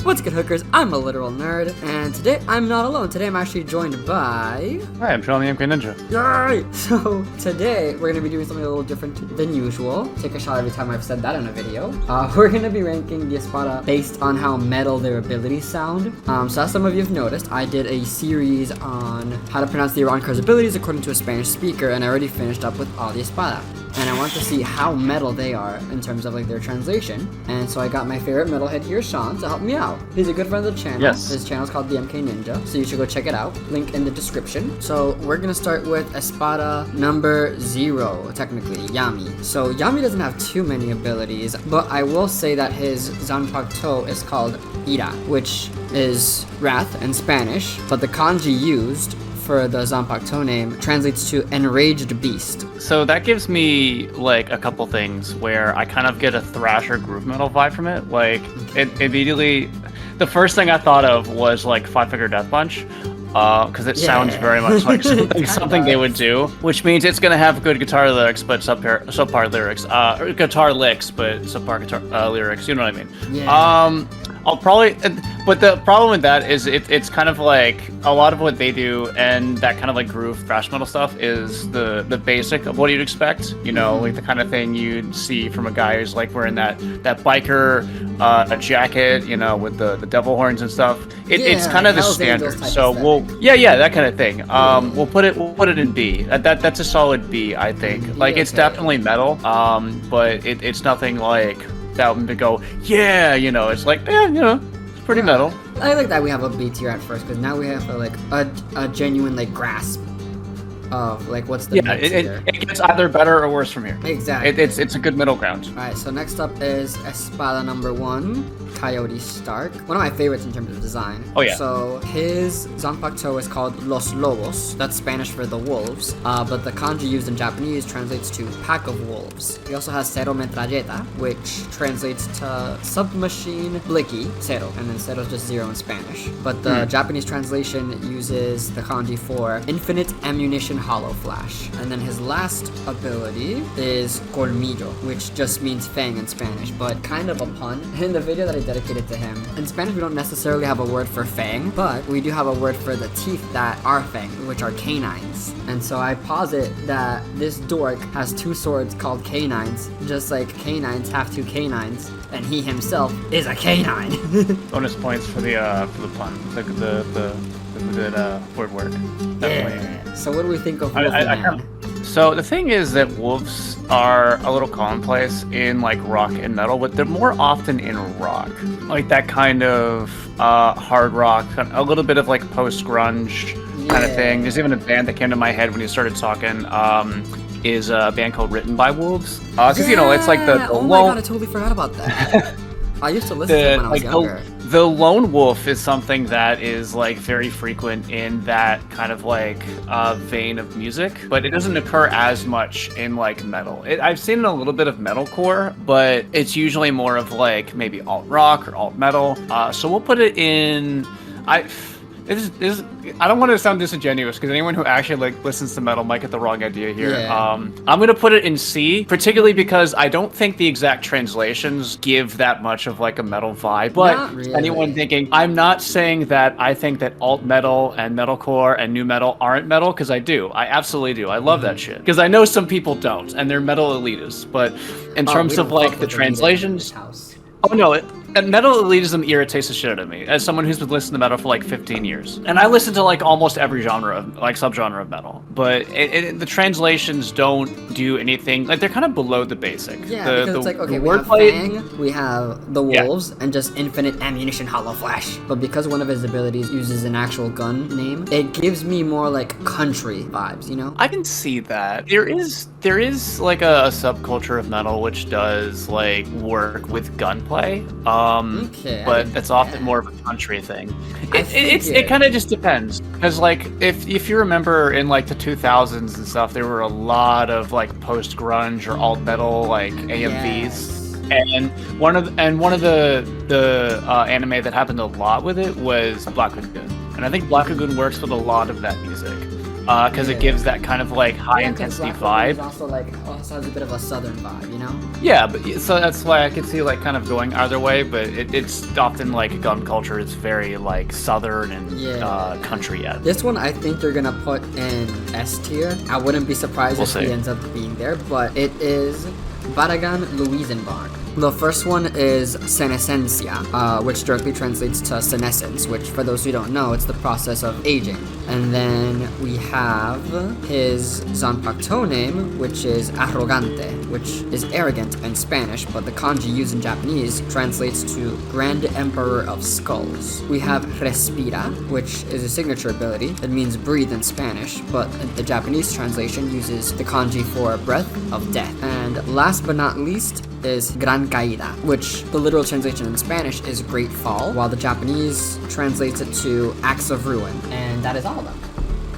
What's good, hookers? I'm a literal nerd, and today I'm not alone. Today I'm actually joined by... Hi, I'm Shaun the TheMKninja. Yay! So today we're going to be doing something a little different than usual. Take a shot every time I've said that in a video. We're going to be ranking the Espada based on how metal their abilities sound. So as some of you have noticed, I did a series on how to pronounce the Irancar's abilities according to a Spanish speaker, and I already finished up with all the Espada. And I want to see how metal they are in terms of like their translation. And so I got my favorite metalhead here, Shaun, to help me out. He's a good friend of the channel. Yes. His channel is called TheMKninja, so you should go check it out. Link in the description. So we're gonna start with Espada number 0, technically, Yami. So Yami doesn't have too many abilities, but I will say that his Zanpakuto is called Ira, which is wrath in Spanish, but the kanji used for the Zanpakuto name translates to enraged beast. So that gives me like a couple things where I kind of get a thrasher groove metal vibe from it. Like it immediately, the first thing I thought of was like Five Finger Death Punch, because it sounds very much like something they would do, which means it's gonna have good guitar lyrics but subpar lyrics, guitar licks but subpar guitar lyrics. You know what I mean? Yeah. I'll probably, but the problem with that is it's kind of like a lot of what they do, and that kind of like groove thrash metal stuff is the basic of what you'd expect. You know, like the kind of thing you'd see from a guy who's like wearing that biker a jacket, you know, with the devil horns and stuff. It's kind of the standard. So we'll that kind of thing. We'll put it in B. That's a solid B, I think. Like it's definitely metal, but it's nothing like that one to go, yeah, you know, it's like, yeah, you know, it's pretty metal. I like that we have a B tier at first, because now we have a genuine like grasp of like what's the it gets either better or worse from here. Exactly. It's a good middle ground. Alright, so next up is Espada number 1, Coyote Stark. One of my favorites in terms of design. Oh yeah. So his Zanpakuto is called Los Lobos. That's Spanish for the wolves. But the kanji used in Japanese translates to pack of wolves. He also has Cero Metralleta, which translates to submachine blicky, Cero. And then Cero is just 0 in Spanish. But the Japanese translation uses the kanji for infinite ammunition hollow flash. And then his last ability is Colmillo, which just means fang in Spanish, but kind of a pun. In the video that I dedicated to him, in Spanish we don't necessarily have a word for fang, but we do have a word for the teeth that are fang, which are canines. And so I posit that this dork has 2 swords called canines, just like canines have 2 canines, and he himself is a canine. Bonus points for the pun, the good word work. Definitely. Yeah. So what do we think of Wolfman? So the thing is that wolves are a little commonplace in like rock and metal, but they're more often in rock, like that kind of hard rock, a little bit of like post grunge kind of thing. There's even a band that came to my head when you started talking. Is a band called Written by Wolves, because you know it's like the oh my god, I totally forgot about that. I used to listen to it when I was younger. The lone wolf is something that is like very frequent in that kind of like vein of music, but it doesn't occur as much in like metal. I've seen a little bit of metalcore, but it's usually more of like maybe alt rock or alt metal. So we'll put it in. I don't want to sound disingenuous, because anyone who actually like listens to metal might get the wrong idea here. Yeah. I'm gonna put it in C, particularly because I don't think the exact translations give that much of like a metal vibe. But really. Anyone thinking, I'm not saying that I think that alt metal and metalcore and new metal aren't metal, because I do. I absolutely do. I love that shit. Because I know some people don't, and they're metal elitists. But in terms of like the translations. Oh no, metal elitism irritates the shit out of me, as someone who's been listening to metal for like 15 years. And I listen to like almost every genre, like subgenre of metal. But the translations don't do anything, like they're kind of below the basic. Yeah, because it's like, okay, we have Fang, we have the wolves, and just infinite ammunition hollow flash. But because one of his abilities uses an actual gun name, it gives me more like country vibes, you know? I can see that. There is like a subculture of metal which does like work with gunplay. But that's often more of a country thing. It kind of just depends, because like if you remember in like the 2000s and stuff, there were a lot of like post grunge or alt metal like AMVs, and one of the anime that happened a lot with it was Black Lagoon, and I think Black Lagoon works with a lot of that music. because it gives that kind of like high intensity vibe. Also also has a bit of a southern vibe, you know? Yeah, but so that's why I could see like kind of going either way, but it's often like gun culture is very like southern and country yet. This one I think they're gonna put in S tier. I wouldn't be surprised if he ends up being there, but it is Baraggan Louisenbairn. The first one is senescencia, which directly translates to senescence, which for those who don't know, it's the process of aging. And then we have his Zanpakuto name, which is arrogante, which is arrogant in Spanish, but the kanji used in Japanese translates to Grand Emperor of Skulls. We have respira, which is a signature ability. It means breathe in Spanish, but the Japanese translation uses the kanji for breath of death. And last but not least is Gran Caída, which the literal translation in Spanish is Great Fall, while the Japanese translates it to Acts of Ruin. And that is all of them.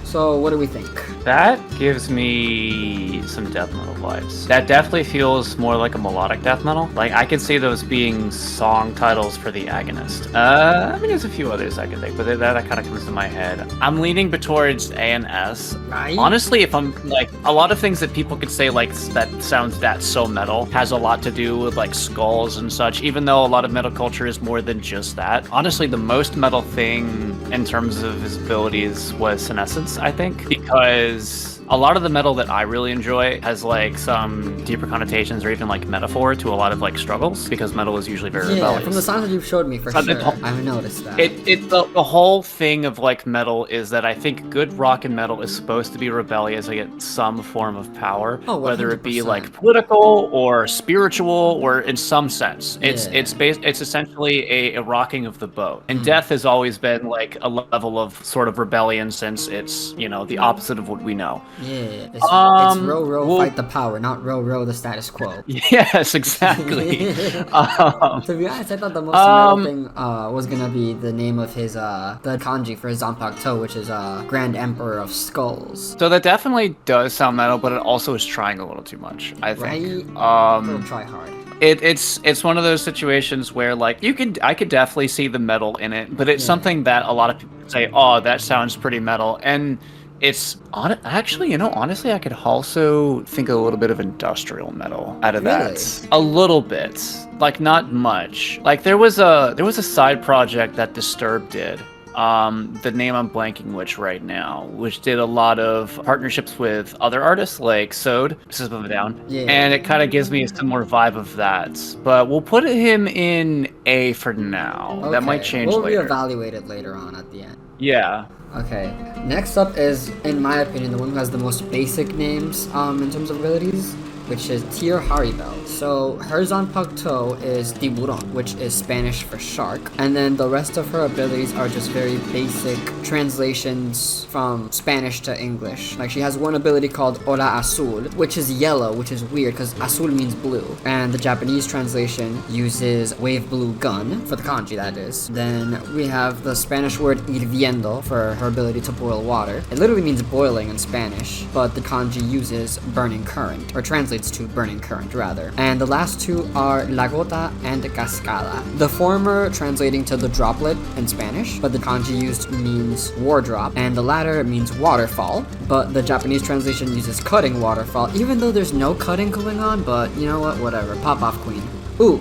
So what do we think? That gives me some death metal vibes. That definitely feels more like a melodic death metal. Like, I could see those being song titles for the agonist. I mean, there's a few others I could think, but that kind of comes to my head. I'm leaning towards A and S. Right? Honestly, if I'm, like, a lot of things that people could say, like, that sounds that so metal has a lot to do with, like, skulls and such, even though a lot of metal culture is more than just that. Honestly, the most metal thing in terms of his abilities was senescence, I think, because a lot of the metal that I really enjoy has like some deeper connotations or even like metaphor to a lot of like struggles, because metal is usually very rebellious. From the songs that you've showed me, for sure, I've noticed that. The whole thing of like metal is that I think good rock and metal is supposed to be rebellious against some form of power, whether it be like political or spiritual or in some sense. It's essentially a rocking of the boat. And death has always been like a level of sort of rebellion, since it's, you know, the opposite of what we know. Yeah, it's row, fight the power, not row, the status quo. Yes, exactly. To be honest, I thought the most metal thing was gonna be the name of his the kanji for his Zanpakuto, which is Grand Emperor of Skulls. So that definitely does sound metal, but it also is trying a little too much, I think. Right? A little try hard. It's one of those situations where like I could definitely see the metal in it, but it's something that a lot of people say, oh, that sounds pretty metal, and it's actually, you know, honestly, I could also think a little bit of industrial metal out of that. A little bit, like not much. Like there was a side project that Disturbed did. The name I'm blanking right now, which did a lot of partnerships with other artists like Sode, System of a Down, and it kind of gives me a similar vibe of that. But we'll put him in A for now. Okay. That might change later. We'll reevaluate it later on at the end. Yeah. Okay, next up is, in my opinion, the one who has the most basic names in terms of abilities, which is Tier Halibel. So her Zanpakuto is Tiburon, which is Spanish for shark, and then the rest of her abilities are just very basic translations from Spanish to English. Like she has one ability called Ora Azul, which is yellow, which is weird because Azul means blue, and the Japanese translation uses wave blue gun for the kanji, that is. Then we have the Spanish word hirviendo for her ability to boil water. It literally means boiling in Spanish, but the kanji uses burning current, or translates to burning current rather. And the last two are La Gota and Cascada. The former translating to the droplet in Spanish, but the kanji used means war drop, and the latter means waterfall, but the Japanese translation uses cutting waterfall, even though there's no cutting going on, but you know what, whatever, pop off queen. Ooh.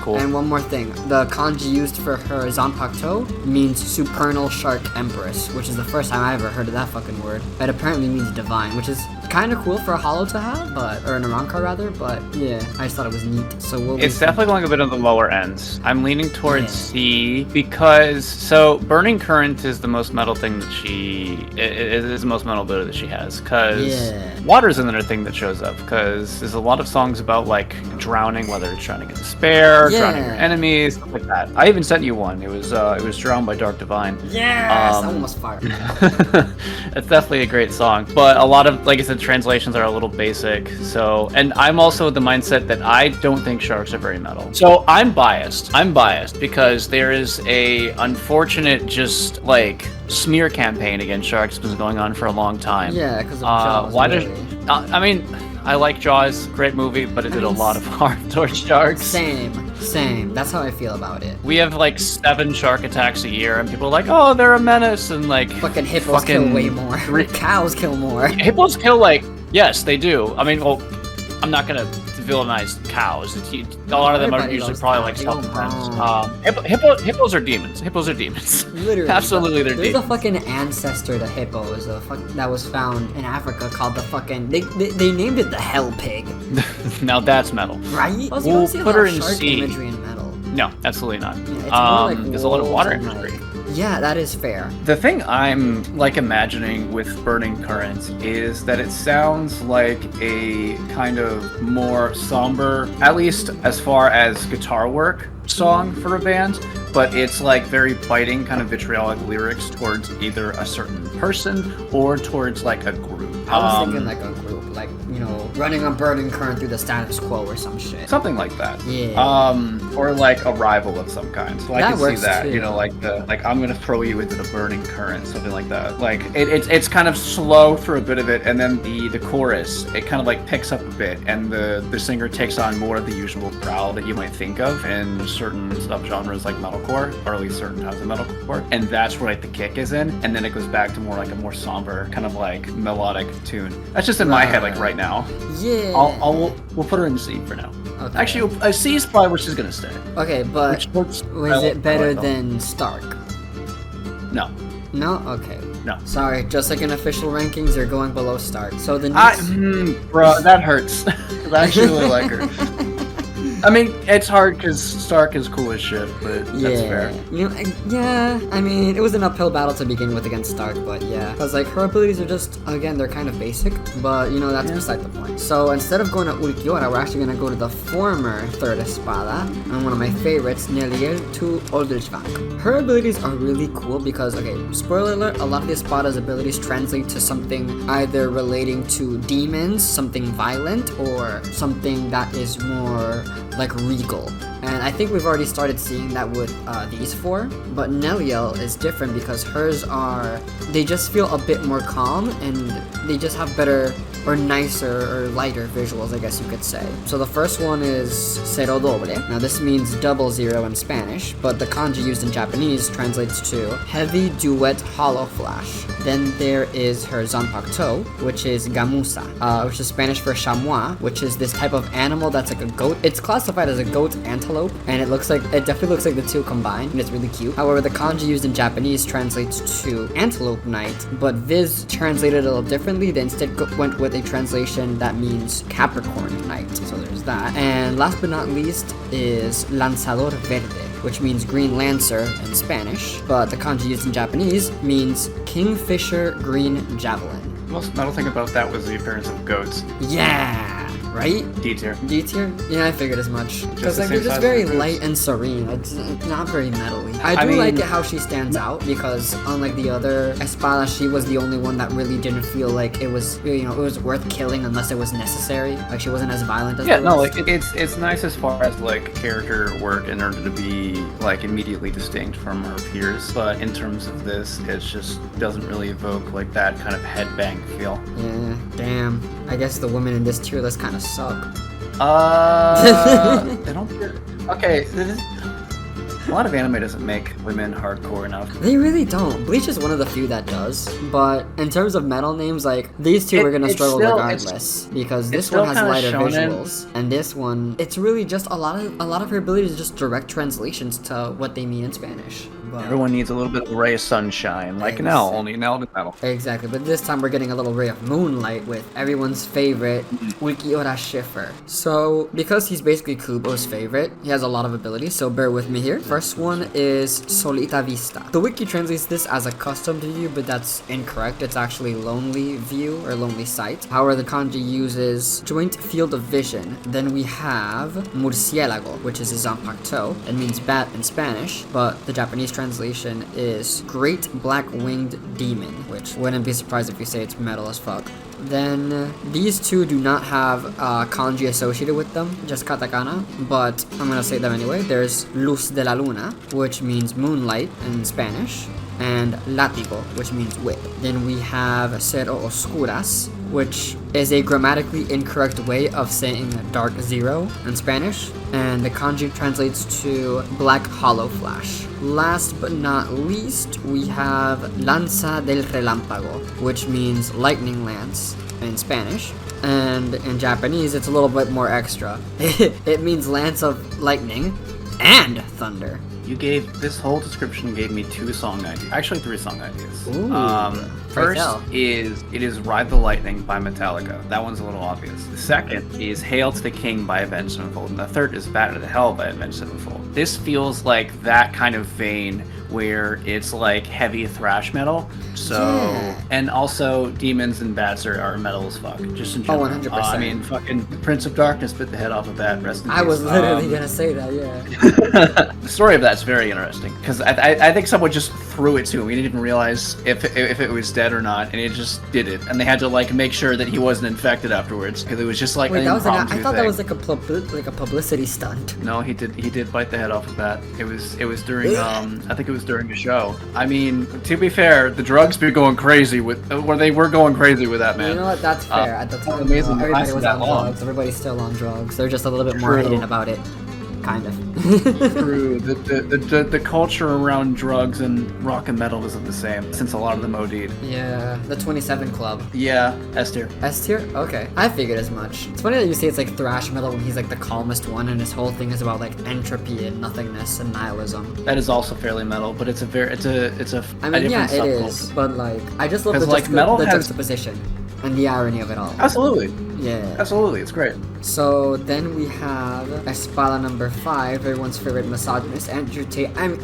Cool. And one more thing, the kanji used for her Zanpakuto means supernal shark empress, which is the first time I ever heard of that fucking word. It apparently means divine, which is kind of cool for a holo to have, or an Aranka rather, but yeah, I just thought it was neat. So it's definitely going a bit on the lower ends. I'm leaning towards C because, so burning current is the most metal thing that it is the most metal ability that she has, because water's another thing that shows up, because there's a lot of songs about like drowning, whether it's trying to get despair, drowning your enemies, stuff like that. I even sent you one. It was Drowned by Dark Divine. Yes, that one was fire. It's definitely a great song, but a lot of, like I said, translations are a little basic. So, and I'm also the mindset that I don't think sharks are very metal. So I'm biased because there is a unfortunate just like smear campaign against sharks that's been going on for a long time. Yeah, because of Jaws, I mean, I like Jaws, great movie, but it did a lot of harm towards sharks. Same. That's how I feel about it. We have like 7 shark attacks a year, and people are like, "Oh, they're a menace," and like fucking hippos kill way more. Cows kill more. Hippos kill like yes, they do. I mean, well, I'm not gonna villainize cows. A lot of them are usually probably like self-defense. Hippos are demons. Hippos are demons. Literally. Absolutely, they're demons. There's a fucking ancestor to hippos that was found in Africa called the fucking... They named it the hell pig. Now that's metal. Right? Also, We'll put her in shark C. imagery in metal. No, absolutely not. Yeah, it's more like there's a lot of water wolves and, imagery. Yeah, that is fair. The thing I'm like imagining with Burning Currents is that it sounds like a kind of more somber, at least as far as guitar work, song for a band, but it's like very biting kind of vitriolic lyrics towards either a certain person or towards like a group. I was thinking like a group, like, you know, running a burning current through the status quo or some shit. Something like that. Yeah. Or like a rival of some kind. So I That can see works that, too. you know, like I'm gonna throw you into the burning current, something like that. Like it's kind of slow for a bit of it, and then the chorus, it kind of like picks up a bit, and the singer takes on more of the usual growl that you might think of in certain subgenres like metalcore, or at least certain types of metalcore, and that's where like the kick is in, and then it goes back to more like a more somber kind of like melodic tune. That's just in my head like right now. Yeah. We'll put her in C for now. Okay. Actually, a C is probably where she's gonna stay. Okay, but was it better than Stark? No. No? Okay. No. Sorry, just like in official rankings, you're going below Stark. So the Bro, that hurts. 'Cause I actually really like her. I mean, it's hard because Stark is cool as shit, but that's fair. You know, yeah, I mean, it was an uphill battle to begin with against Stark, but yeah. Because, like, her abilities are just, again, they're kind of basic, but, you know, that's beside the point. So, instead of going to Ulquiorra, we're actually going to go to the former third Espada, and one of my favorites, Nelliel to Odelschwanck. Her abilities are really cool because, okay, spoiler alert, a lot of the Espada's abilities translate to something either relating to demons, something violent, or something that is more like regal. And I think we've already started seeing that with these 4, but Nelliel is different because hers are, they just feel a bit more calm, and they just have better or nicer or lighter visuals, I guess you could say. So the first one is cero doble. Now this means 00 in Spanish, but the kanji used in Japanese translates to heavy duet hollow flash. Then there is her zanpakuto, which is gamusa, which is Spanish for chamois, which is this type of animal that's like a goat. It's classified as a goat antelope, and it definitely looks like the two combined, and it's really cute. However, the kanji used in Japanese translates to antelope knight, but Viz translated a little differently. They instead went with a translation that means Capricorn knight, so there's that. And last but not least is lanzador verde, which means green lancer in Spanish, but the kanji used in Japanese means kingfisher green javelin. The most metal thing about that was the appearance of goats. Yeah, right? D tier. D tier? Yeah, I figured as much. Because the like same they're just size very as the light and serene. It's not very metally. I do like it how she stands out because unlike the other Espada, she was the only one that really didn't feel like it was, you know, it was worth killing unless it was necessary. Like she wasn't as violent as the rest. like it's nice as far as like character work in order to be like immediately distinct from her peers, but in terms of this, it just doesn't really evoke like that kind of headbang feel. Yeah, damn. I guess the women in this tier list kind of suck. They don't. Okay, a lot of anime doesn't make women hardcore enough. They really don't. Bleach is one of the few that does. But in terms of metal names, like these two are gonna struggle regardless because this one has lighter visuals, and this one, it's really just a lot of her abilities are just direct translations to what they mean in Spanish. But Everyone needs a little bit of a ray of sunshine, like an L, only an L to metal. exactly, but this time we're getting a little ray of moonlight with everyone's favorite Ulquiorra Cifer. So because he's basically Kubo's favorite, he has a lot of abilities. So bear with me here. First one is Solita Vista. The wiki translates this as accustomed view, but that's incorrect. It's actually lonely view or lonely sight. However, the kanji uses joint field of vision. Then we have Murciélago, which is a zanpakuto. It means bat in Spanish, but the Japanese translation is great black winged demon, which wouldn't be surprised if you say it's metal as fuck. Then these two do not have kanji associated with them, just katakana, but I'm gonna say them anyway. There's Luz de la Luna, which means moonlight in Spanish, and látigo, which means whip. Then we have cero oscuras, which is a grammatically incorrect way of saying dark zero in Spanish, and the kanji translates to black hollow flash. Last but not least, we have lanza del relámpago, which means lightning lance in Spanish, and in Japanese it's a little bit more extra. It means lance of lightning and thunder. You gave this whole description gave me 2 song ideas. Actually, 3 song ideas. Ooh, First is Ride the Lightning by Metallica. That one's a little obvious. The second is Hail to the King by Avenged Sevenfold. And the third is Batter to Hell by Avenged Sevenfold. This feels like that kind of vein where it's like heavy thrash metal. So, and also Demons and Bats are metal as fuck. Just in general. 100%. I mean, fucking Prince of Darkness bit the head off of that. Rest in peace. I was literally gonna say that, yeah. The story of that's very interesting because I think someone just threw it to him. We didn't even realize if it was dead or not, and it just did it. And they had to like make sure that he wasn't infected afterwards because it was just like Wait, an that was impromptu I thought thing. that was like a publicity stunt. No, he did bite the head off of that. It was during I think it was during a show. I mean, to be fair, the drugs be going crazy with they were going crazy with that man. You know what? That's fair. At the time, amazing. everybody was That on long. drugs. Everybody's still on drugs. They're just a little bit more True. hidden about it. Kind of. True. The culture around drugs and rock and metal isn't the same since a lot of them OD'd. Yeah, the 27 Club. Yeah, S tier. S tier? Okay. I figured as much. It's funny that you say it's like thrash metal when he's like the calmest one and his whole thing is about like entropy and nothingness and nihilism. That is also fairly metal, but it's a I mean, yeah, different it subculture. is, but like, I just love 'Cause, the, like, metal the has- juxtaposition and the irony of it all. Absolutely. Yeah. Absolutely, it's great. So then we have Espada number 5, everyone's favorite misogynist, Andrew Tate. I'm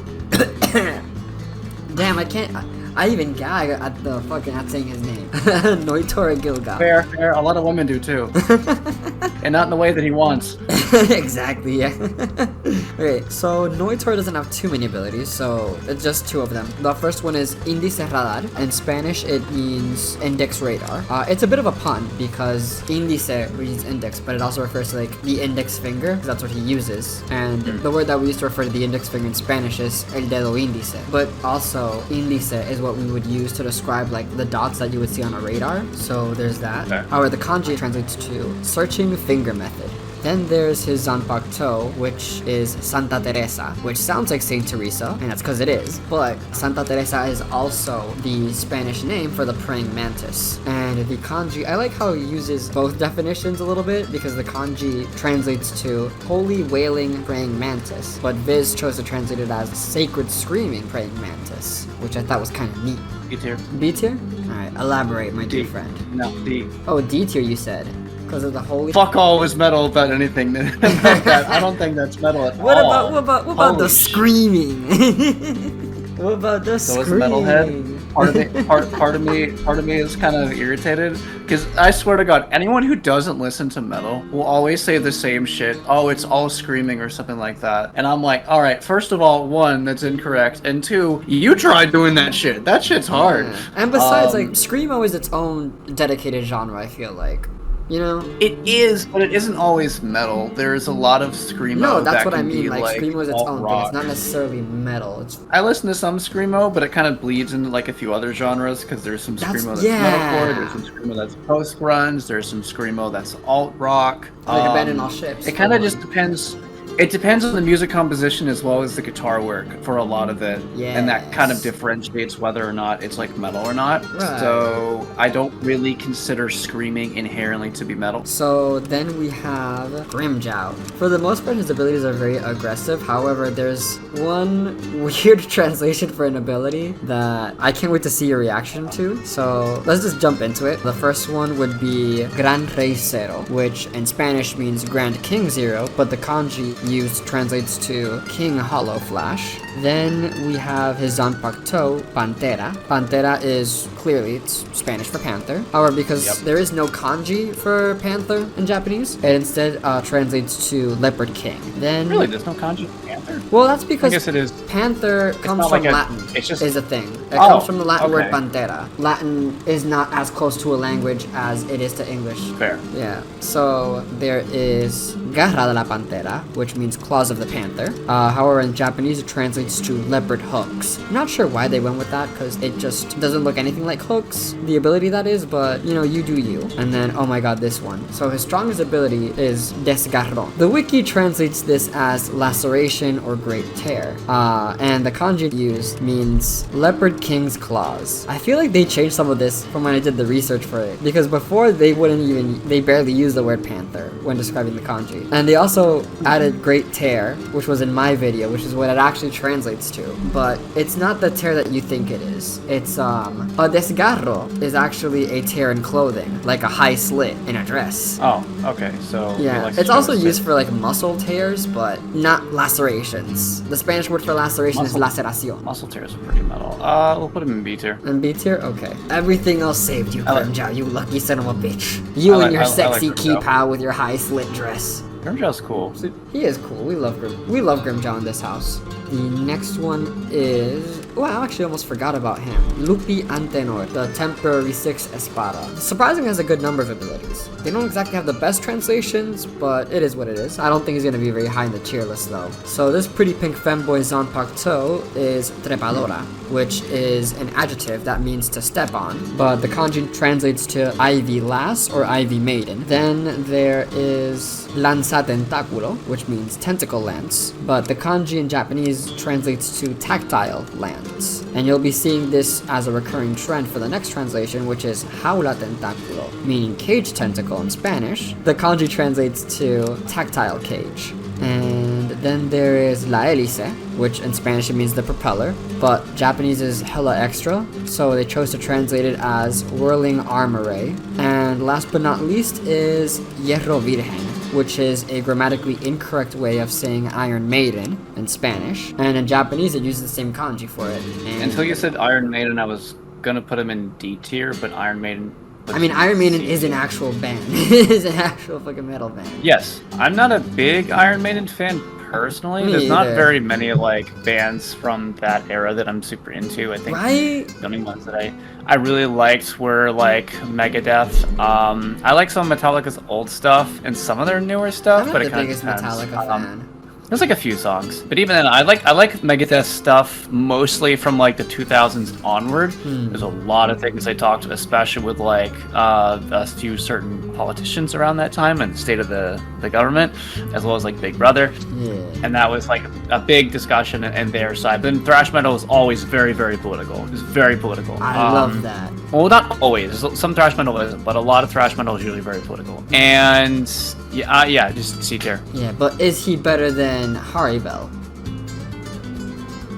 damn, I can't. I even gag at the fucking at saying his name. Nnoitra Gilga. Fair. A lot of women do too, and not in the way that he wants. Exactly, yeah. Okay, so Nnoitra doesn't have too many abilities, so it's just 2 of them. The first one is Índice Radar. In Spanish, it means index radar. It's a bit of a pun because índice means index, but it also refers to like the index finger, because that's what he uses. And the word that we use to refer to the index finger in Spanish is el dedo índice. But also, índice is what we would use to describe like the dots that you would see on a radar. So there's that. Okay. However, the kanji translates to searching finger method. Then there's his zanpakuto, which is Santa Teresa, which sounds like Saint Teresa, and that's because it is. But Santa Teresa is also the Spanish name for the praying mantis. And the kanji, I like how he uses both definitions a little bit, because the kanji translates to holy wailing praying mantis, but Viz chose to translate it as sacred screaming praying mantis, which I thought was kind of neat. D tier. B tier? Alright, elaborate, my dear friend. No, D. Oh, D tier you said. Because of the holy... Fuck all was metal about anything like that. I don't think that's metal at What all. about the Holy screaming? What about the So it's screaming? metalhead. Part of me is kind of irritated because I swear to God, anyone who doesn't listen to metal will always say the same shit. Oh, it's all screaming or something like that. And I'm like, all right. First of all, 1, that's incorrect, and 2, you tried doing that shit. That shit's hard. Yeah. And besides, like, screamo is its own dedicated genre, I feel like. You know? It is, but it isn't always metal. There's a lot of screamo. No, that's that what I can mean. be, Like, screamo is its own thing. alt-rock. It's not necessarily metal. It's I listen to some screamo, but it kind of bleeds into like a few other genres because there's some That's- screamo that's yeah. metalcore, there's some screamo that's post grunge, there's some screamo that's alt rock. like Abandon All Ships. It kind of just depends. It depends on the music composition as well as the guitar work for a lot of it, and that kind of Yes. differentiates whether or not it's like metal or not. Right. So I don't really consider screaming inherently to be metal. So then we have Grimmjow. For the most part, his abilities are very aggressive. However, there's one weird translation for an ability that I can't wait to see your reaction to. So let's just jump into it. The first one would be Gran Rey Zero, which in Spanish means Grand King Zero, but the kanji used translates to King Hollow Flash. Then we have his zanpakuto, Pantera. Pantera is clearly, it's Spanish for panther. However, because there is no kanji for panther in Japanese, it instead translates to Leopard King. Then Really, there's no kanji for panther? well, that's I because guess it is. panther comes not from like a- Latin. it's just- is a thing. It Oh, comes from the Latin word okay. pantera. Latin is not as close to a language as it is to English. Fair. Yeah. So there is Garra de la Pantera, which means claws of the panther. However, in Japanese, it translates to leopard hooks. I'm not sure why they went with that, because it just doesn't look anything like hooks, the ability that is, but, you know, you do you. And then, oh my god, this one. So his strongest ability is Desgarrón. The wiki translates this as laceration or great tear. And the kanji used means leopard king's claws. I feel like they changed some of this from when I did the research for it, because before they barely use the word panther when describing the kanji. And they also added great tear, which was in my video, which is what it actually translates to. But it's not the tear that you think it is. It's a desgarro is actually a tear in clothing, like a high slit in a dress. Oh, okay. So yeah, it's also used for like muscle tears, but not lacerations. The Spanish word for laceration is laceración. Muscle tears are pretty metal. We'll put him in B tier. In B tier? Okay. Everything else saved you, Grimmjow, you lucky son of a bitch. You and your sexy keypad with your high slit dress. Grimmjow's cool. He is cool. We love Grimmjow in this house. The next one is... Oh, I actually almost forgot about him. Luppi Antenor, the temporary 6 Espada. Surprisingly has a good number of abilities. They don't exactly have the best translations, but it is what it is. I don't think he's going to be very high in the tier list, though. So this pretty pink femboy Zanpakuto is trepadora, which is an adjective that means to step on, but the kanji translates to ivy lass or ivy maiden. Then there is lanza-tentáculo, which means tentacle lance, but the kanji in Japanese translates to tactile lance. And you'll be seeing this as a recurring trend for the next translation, which is jaula tentáculo, meaning cage tentacle in Spanish. The kanji translates to tactile cage. And then there is la hélice, which in Spanish it means the propeller, but Japanese is hella extra, so they chose to translate it as whirling arm array. And last but not least is hierro virgen, which is a grammatically incorrect way of saying Iron Maiden in Spanish, and in Japanese it uses the same kanji for it. And until you said Iron Maiden, I was gonna put him in D tier, but Iron Maiden... I mean, Iron Maiden is an actual band. It is an actual fucking metal band. Yes, I'm not a big Iron Maiden fan personally. Me There's either. not very many like bands from that era that I'm super into. I think the only ones that I really liked were like Megadeth. I like some of Metallica's old stuff and some of their newer stuff, I'm but not it the kind biggest of depends. Metallica fan. There's like a few songs, but even then, I like Megadeth stuff mostly from like the 2000s onward. There's a lot of things they talked, especially with like a few certain politicians around that time and the state of the government, as well as like Big Brother. Yeah. And that was like a big discussion in their side. But then thrash metal was always very, very political. It was very political. I love that. Well, not always. Some thrash metal isn't, but a lot of thrash metal is usually very political. And yeah, just C tier. Yeah, but is he better than Halibel?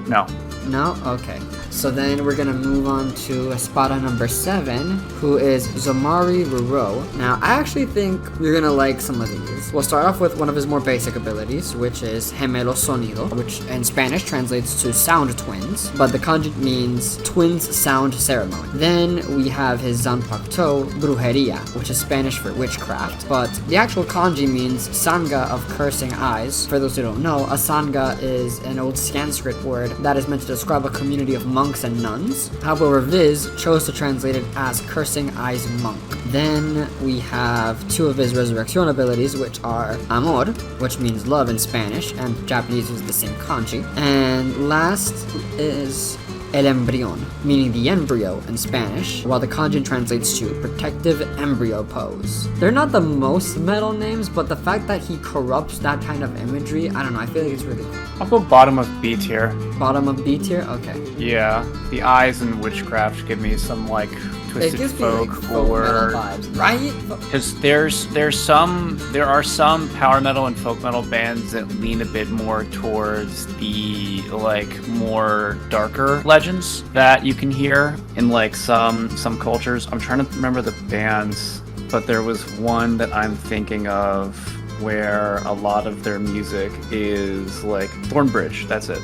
No. No? Okay. So then we're gonna move on to Espada number 7, who is Zommari Rureaux. Now, I actually think you're gonna like some of these. We'll start off with one of his more basic abilities, which is Gemelo Sonido, which in Spanish translates to sound twins, but the kanji means twins sound ceremony. Then we have his Zanpakuto Brujeria, which is Spanish for witchcraft, but the actual kanji means Sangha of cursing eyes. For those who don't know, a Sangha is an old Sanskrit word that is meant to describe a community of monks and nuns. However, Viz chose to translate it as Cursing Eyes Monk. Then we have two of his resurrection abilities, which are Amor, which means love in Spanish, and Japanese uses the same kanji. And last is El Embrión, meaning the embryo in Spanish, while the kanji translates to protective embryo pose. They're not the most metal names, but the fact that he corrupts that kind of imagery, I don't know, I feel like it's really cool. I'll go bottom of B tier. Bottom of B tier? Okay. Yeah, the eyes and witchcraft give me some like It twisted gives me like folk metal vibes, right? because there are some power metal and folk metal bands that lean a bit more towards the like more darker legends that you can hear in like some cultures. I'm trying to remember the bands, but there was one that I'm thinking of where a lot of their music is like Thornbridge. That's it.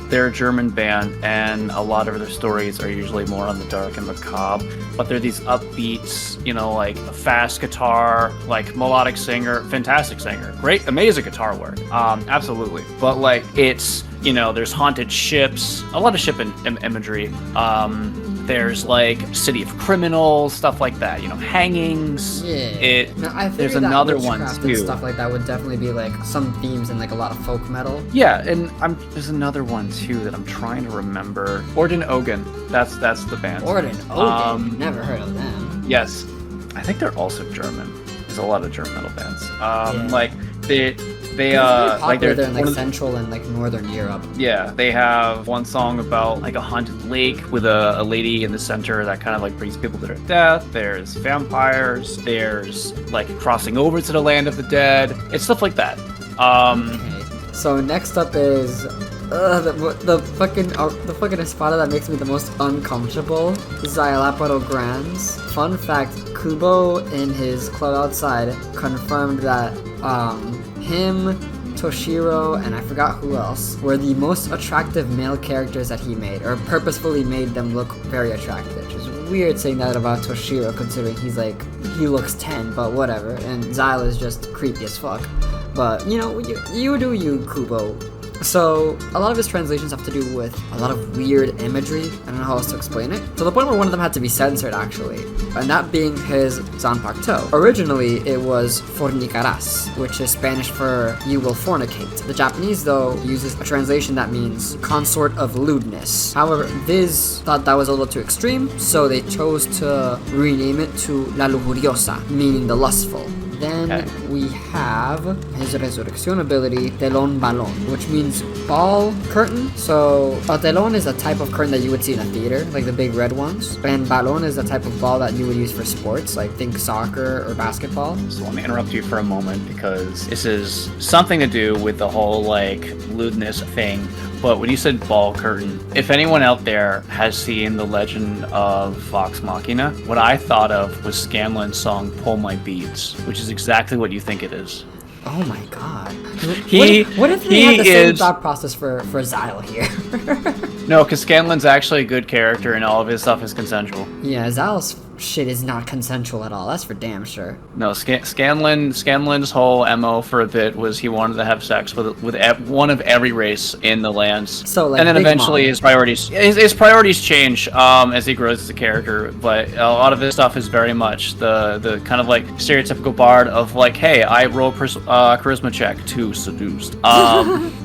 They're a German band, and a lot of their stories are usually more on the dark and macabre, but they're these upbeats, you know, like a fast guitar, like melodic singer, fantastic singer, great, amazing guitar work, absolutely. But like it's, you know, there's haunted ships, a lot of ship imagery, There's like City of Criminals, stuff like that. You know, hangings. Yeah. Now, I There's figured that another one witchcraft too. and stuff like that would definitely be like some themes in like a lot of folk metal. Yeah, and there's another one too that I'm trying to remember. Orden Ogan. That's the band. Orden Ogan. Never heard of them. Yes, I think they're also German. There's a lot of German metal bands. Yeah. Like they They're like popular in like one of the- Central and like Northern Europe. Yeah, they have one song about like a haunted lake with a lady in the center that kind of like brings people to their death. There's vampires. There's like crossing over to the land of the dead. It's stuff like that. Okay. So next up is the fucking Espada that makes me the most uncomfortable. Xylopodo Granz. Fun fact: Kubo in his club outside confirmed that him, Toshiro, and I forgot who else were the most attractive male characters that he made, or purposefully made them look very attractive. Which is weird saying that about Toshiro, considering he looks 10, but whatever. And Xyl is just creepy as fuck. But you know, you do you, Kubo. So a lot of his translations have to do with a lot of weird imagery. I don't know how else to explain it. To the point where one of them had to be censored, actually, and that being his Zanpakuto. Originally, it was fornicarás, which is Spanish for "you will fornicate." The Japanese, though, uses a translation that means "consort of lewdness." However, Viz thought that was a little too extreme, so they chose to rename it to "la lujuriosa," meaning the lustful. Then we have his resurrection ability, telón balón, which means ball curtain. So a telón is a type of curtain that you would see in a theater, like the big red ones. And balón is a type of ball that you would use for sports, like think soccer or basketball. So let me interrupt you for a moment because this is something to do with the whole like lewdness thing. But when you said ball curtain, if anyone out there has seen The Legend of Vox Machina, what I thought of was Scanlan's song Pull My Beads, which is exactly what you think it is. Oh my god. What if they had the same thought process for Xyl here? No, because Scanlan's actually a good character and all of his stuff is consensual. Yeah, Xyl's shit is not consensual at all. That's for damn sure. No, Scanlan's whole MO for a bit was he wanted to have sex with one of every race in the lands. So, like, and then Big eventually Mom. his priorities change as he grows as a character. But a lot of his stuff is very much the kind of like stereotypical bard of like, hey, I roll charisma check to seduced.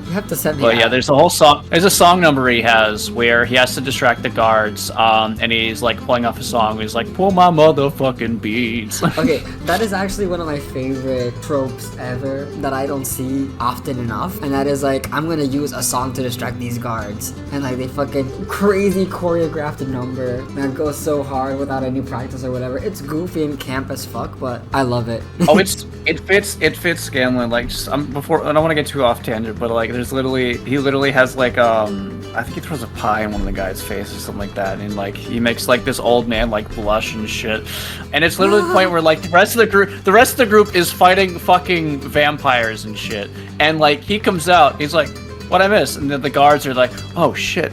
You have to send me But yeah, out. there's a song number he has where he has to distract the guards, and he's like playing off a song. He's like, pull my motherfucking beads. Okay, that is actually one of my favorite tropes ever that I don't see often enough, and that is like, I'm gonna use a song to distract these guards, and like they fucking crazy choreographed number that goes so hard without any practice or whatever. It's goofy and camp as fuck, but I love it. Oh, it fits Scanlan. Like, just, before I don't want to get too off tangent, but like, he literally has like I think he throws a pie in one of the guy's face or something like that, and like he makes like this old man like blush and shit, and it's literally the point where like the rest of the group is fighting fucking vampires and shit, and like he comes out, he's like, what I miss? And then the guards are like, oh shit.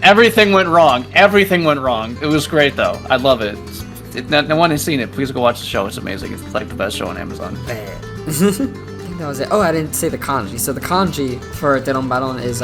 Everything went wrong. Everything went wrong. It was great though. I love it. No one has seen it. Please go watch the show. It's amazing. It's like the best show on Amazon. That was it. Oh, I didn't say the kanji. So the kanji for Telón Balón is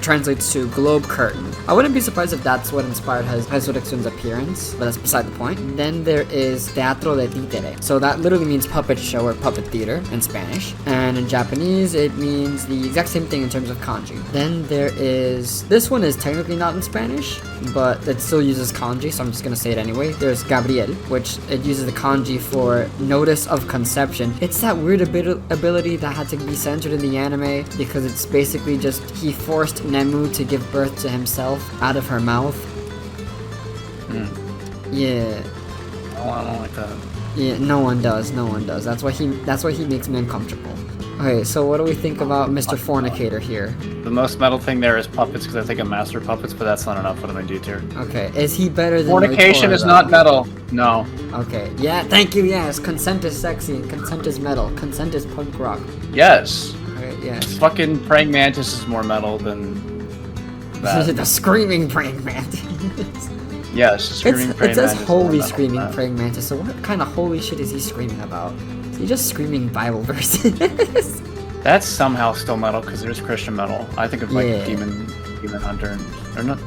translates to globe curtain. I wouldn't be surprised if that's what inspired Resurrection's appearance, but that's beside the point. Then there is Teatro de Títere. So that literally means puppet show or puppet theater in Spanish. And in Japanese, it means the exact same thing in terms of kanji. Then there is, this one is technically not in Spanish, but it still uses kanji, so I'm just gonna say it anyway. There's Gabriel, which it uses the kanji for notice of conception. It's that weird ability that had to be censored in the anime because it's basically just he forced Nemu to give birth to himself out of her mouth. Yeah. Oh, I don't like that. Yeah, no one does. That's why he makes me uncomfortable. Okay, so what do we think about Mr. Fornicator here? The most metal thing there is puppets, because I think I'm master puppets, but that's not enough. What am I do tier? Okay, is he better than Fornication Nnoitra, is though? not metal. No. Okay, yeah, thank you, yes. Consent is sexy, and consent is metal. Consent is punk rock. Yes. Okay, yes. Fucking praying mantis is more metal than that. The screaming praying mantis. Yes, screaming praying It says mantis is holy more metal screaming than that. praying mantis, so what kind of holy shit is he screaming about? Is he just screaming Bible verses? That's somehow still metal because there's Christian metal. I think of like Yeah. Demon Hunter, or not.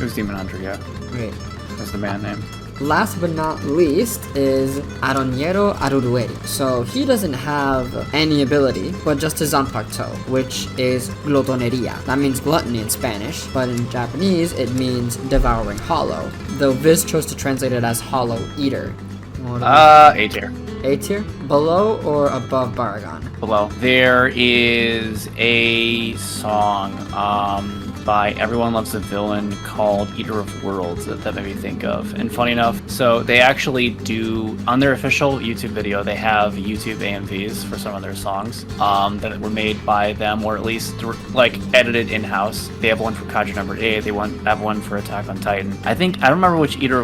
It was Demon Hunter, yeah. Great. That's the band name. Last but not least is Aronniero Arurueri. So he doesn't have any ability, but just his Zanpakuto, which is glotoneria. That means gluttony in Spanish, but in Japanese it means devouring hollow. Though Viz chose to translate it as hollow eater. A tier. A tier? Below or above Baraggan? Below. There is a song by Everyone Loves a Villain called Eater of Worlds that made me think of. And funny enough, so they actually do, on their official YouTube video, they have YouTube AMVs for some of their songs that were made by them, or at least like edited in-house. They have one for Kaiju number 8, they have one for Attack on Titan. I don't remember what Eater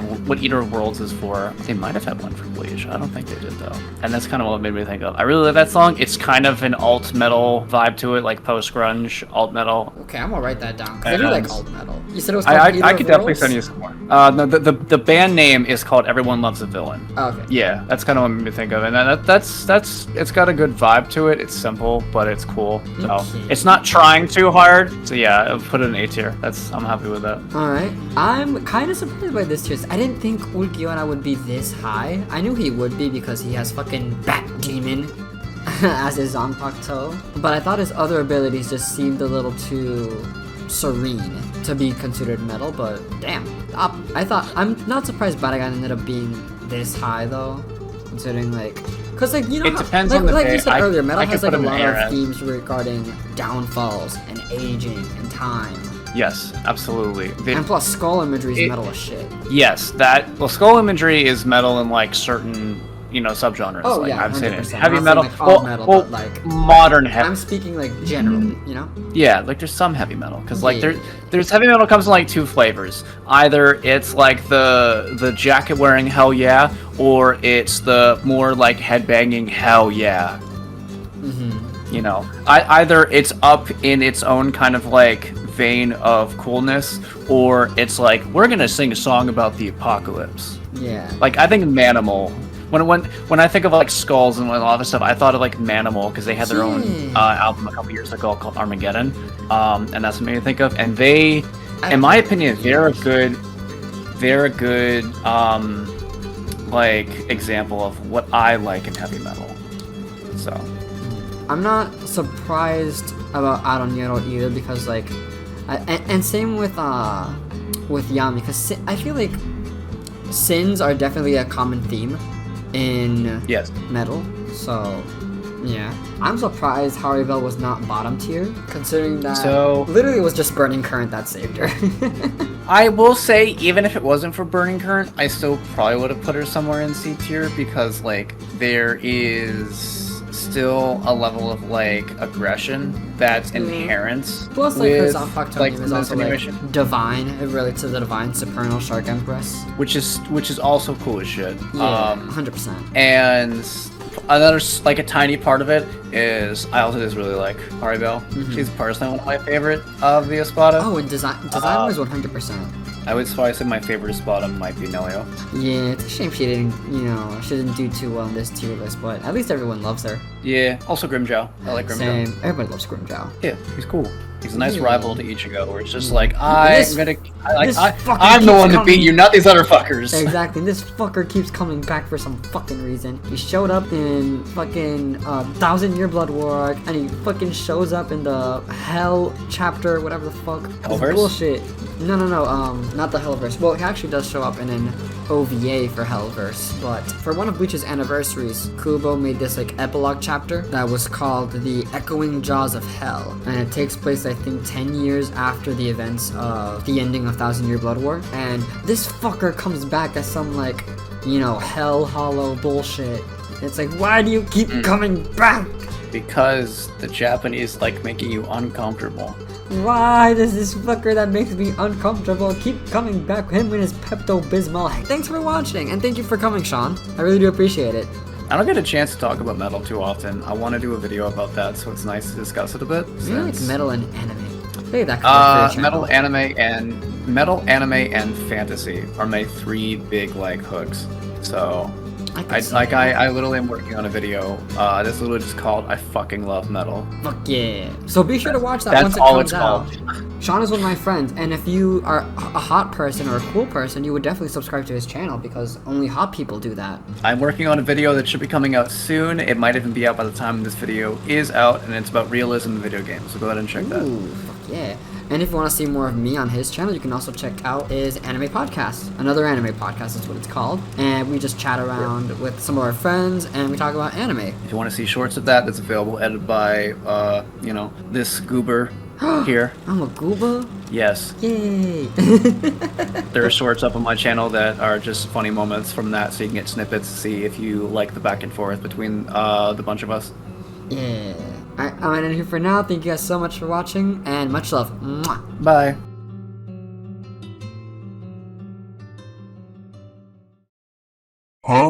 of Worlds is for. They might have had one for Bleach. I don't think they did though. And that's kind of what made me think of. I really like that song. It's kind of an alt metal vibe to it, like post-grunge alt metal. Okay, I'm gonna write that down. I do like alt metal. You said it was called I could definitely send you some more. No, the band name is called Everyone Loves a Villain. Oh, okay. Yeah, that's kind of what made me think of it. And that's it's got a good vibe to it. It's simple, but it's cool. So Okay. it's not trying too hard. So yeah, I'll put it in A tier. I'm happy with that. Alright. I'm kind of surprised by this tier. I didn't think Ulquiorra would be this high. I knew he would be because he has fucking Bat Demon as his Zanpakuto. But I thought his other abilities just seemed a little too serene to be considered metal, but damn. I'm not surprised Baraggan ended up being this high though, considering because you know, It depends on the like day. you said earlier, metal I has could like a put him in lot of era. themes regarding downfalls and aging and time, Yes, absolutely. and plus skull imagery is metal as shit. Yes, skull imagery is metal in like certain subgenres. Oh, like yeah, I've seen it. 100%. Heavy I'm metal. not saying, like, all metal, but, like, modern heavy. I'm speaking like generally, you know? Yeah, like there's some heavy metal because like Yeah. there's heavy metal comes in like two flavors. Either it's like the jacket wearing hell yeah, or it's the more like headbanging hell yeah. You know, either it's up in its own kind of like vein of coolness, or it's like we're gonna sing a song about the apocalypse. Yeah. Like I think Manimal. When I think of like skulls and a lot of stuff, I thought of like Manimal because they had their own album a couple years ago called Armageddon, and that's what made me think of. And they, in my opinion, they're a good like example of what I like in heavy metal. So I'm not surprised about Aronniero either because and same with Yami because I feel like sins are definitely a common theme in yes, metal. So yeah, I'm surprised Halibel was not bottom tier considering that literally it was just Burning Current that saved her. I will say even if it wasn't for Burning Current, I still probably would have put her somewhere in C tier because like there is still a level of like aggression that's inherent. Plus, like her with, Zanpakuto like, name is this also animation. like divine. It relates to the divine supernal shark empress. which is also cool as shit. Yeah, 100%. And another like a tiny part of it is I also just really like Halibel. She's personally one of my favorite of the Espada. Oh, and design was 100%. I would probably say my favorite Espada might be Nelliel. Yeah, it's a shame she didn't do too well in this tier list, but at least everyone loves her. Yeah, also Grimmjow. I like Grimmjow. Same. Everybody loves Grimmjow. Yeah, he's cool. He's a nice Yeah. rival to Ichigo, where it's just like This I'm fucker the keeps one to coming. beat you, not these other fuckers. Exactly. This fucker keeps coming back for some fucking reason. He showed up in fucking 1,000-Year Blood War arc, and he fucking shows up in the Hell chapter, whatever the fuck. This Hellverse? bullshit. No, not the Hellverse. Well, he actually does show up in an OVA for Hellverse, but for one of Bleach's anniversaries, Kubo made this like epilogue chapter that was called The Echoing Jaws of Hell, and it takes place I think 10 years after the events of the ending of 1,000-Year Blood War, and this fucker comes back as some like, hell hollow bullshit. It's like, why do you keep coming back? Because the Japanese like making you uncomfortable. Why does this fucker that makes me uncomfortable keep coming back, him and his Pepto-Bismol? Thanks for watching, and thank you for coming, Shaun. I really do appreciate it. I don't get a chance to talk about metal too often. I want to do a video about that, so it's nice to discuss it a bit. I really like metal and anime. Hey, that could Metal, anime, and fantasy are my three big like hooks. So I literally am working on a video. That's literally just called "I fucking love metal." Fuck yeah. So be sure to watch that That's once it all comes it's out. called. Shaun is one of my friends, and if you are a hot person or a cool person, you would definitely subscribe to his channel because only hot people do that. I'm working on a video that should be coming out soon. It might even be out by the time this video is out, and it's about realism in video games. So go ahead and check that. Ooh, fuck yeah. And if you want to see more of me on his channel, you can also check out his anime podcast. Another anime podcast is what it's called. And we just chat around with some of our friends, and we talk about anime. If you want to see shorts of that, that's available, edited by, this goober here. I'm a gooba? Yes. Yay! There are shorts up on my channel that are just funny moments from that, so you can get snippets to see if you like the back and forth between the bunch of us. Yeah. Alright, I'm gonna end here for now. Thank you guys so much for watching, and much love. Mwah. Bye. Huh?